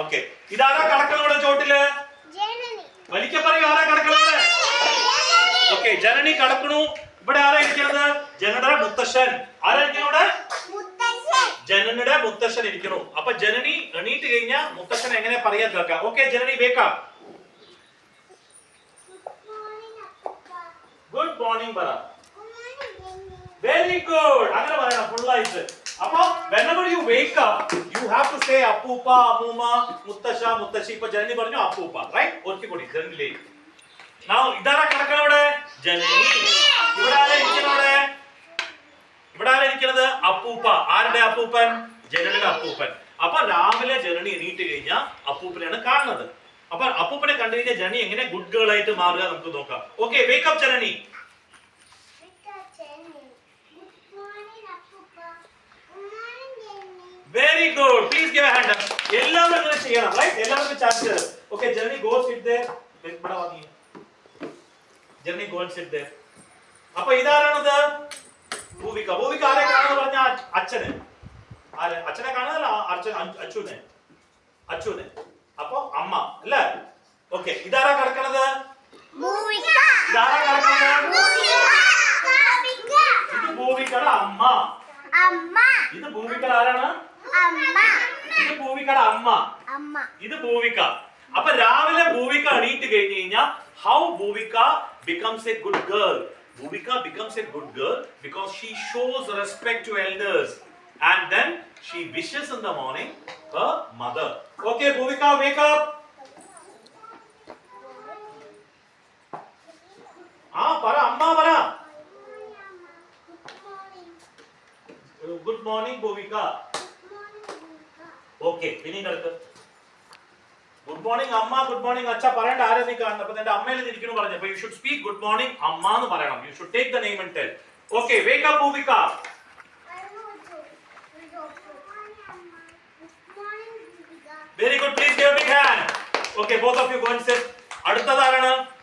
Okay, ഇതാരാ കിടക്കണവിടെ ചോട്ടില്? വലിക്ക പറയൂ, ആരാ കിടക്കണവിടെ? ഓക്കെ, ജനനി കിടക്കണു. ഇവിടെ ആരാ ഇരിക്കുന്നത്? ജനനിയുടെ മുത്തശ്ശൻ. ആരാ ഇരിക്കണവിടെ? ജനനിയുടെ മുത്തശ്ശൻ ഇരിക്കണു. അപ്പൊ ജനനി എണീറ്റ് കഴിഞ്ഞാ മുത്തശ്ശൻ എങ്ങനെ പറയാ കേൾക്കാം. ഓക്കെ ജനനി, വേക്കാം. ഗുഡ് മോർണിംഗ് പറ. വെരി ഗുഡ്, അങ്ങനെ പറയണം ഫുൾ ആയിട്ട്. അപ്പൊ whenever you wake up you have to say അപ്പൂപ്പ, അമ്മൂമ്മ, മുത്തശ്ശ, മുത്തശ്ശി. ഇപ്പൊ ജനനി പറഞ്ഞു അപ്പൂപ്പ, റൈറ്റ്? ഒരിക്കൽ കൂടി ജനനിലേ. Now ഇതാരാ കിടക്കണവിടെ? ജനനി. ഇവിടെ ആരാ ഇരിക്കണവിടെ? ഇവിടെ ആരാ ഇരിക്കുന്നത്? അപ്പൂപ്പ. ആരുടെ അപ്പൂപ്പൻ? ജനനിയുടെ അപ്പൂപ്പൻ. അപ്പൊ രാവിലെ ജനനി എണീറ്റ് കഴിഞ്ഞാൽ അപ്പൂപ്പനെയാണ് കാണുന്നത്. അപ്പൊ അപ്പൂപ്പനെ കണ്ടു കഴിഞ്ഞാൽ ജനനി എങ്ങനെ ഗുഡ് ഗേൾ ആയിട്ട് മാറുക നമുക്ക് നോക്കാം. Okay, wake up Janani. Very good, please give A hand up. എല്ലാവരും ഇങ്ങനെ ചെയ്യണം, റൈറ്റ്? എല്ലാവർക്കും ചാൻസ് തരും. Okay Janani, go sit there. ഇവിടെ വാ നീ. ജനനി ഗോ ആൻഡ് സിറ്റ് ദേർ. അപ്പൊ ഇതാരാണത്? ഭൂവിക. ഭൂവിക ആരെ കാണുന്നു പറഞ്ഞ? അച്ഛനെ. ആരെ? അച്ഛനെ കാണുന്നല്ല, അച്ഛനെ. അച്ഛനെ. അപ്പൊ അമ്മ അല്ലേ? ഓക്കെ, ഇതാരാ കിടക്കണത്? ഇതാരാ കിടക്കണത്? ഇത് ഭൂവികയുടെ അമ്മ. ഇത് ഭൂവികയുടെ ആരാണ്? ഇത് ഭൂവികയുടെ അമ്മ. ഇത് ഭൂവിക. അപ്പൊ രാവിലെ ഭൂവിക എണീറ്റ് കഴിഞ്ഞു കഴിഞ്ഞാൽ how Bhuvika becomes a good girl. Bhuvika becomes a good girl because she shows respect to elders and then she wishes in the morning her mother. Okay Bhuvika, wake up. Para amma para. Good morning Bhuvika. Okay, ഇനി നടക്ക്. Good morning അമ്മ, good morning അച്ഛ പറയേണ്ട ആരെ നീ കാണുന്നത്? അപ്പൊ എന്റെ അമ്മയിൽ ഇരിക്കുന്നു പറഞ്ഞു. അപ്പൊ you should speak good morning അമ്മ എന്ന് പറയണം. You should take the name and tell. Okay, wake up Bhuvika. Very good, please give a big hand. Okay, both of you go and sit. അടുത്തത് ആരാണ്?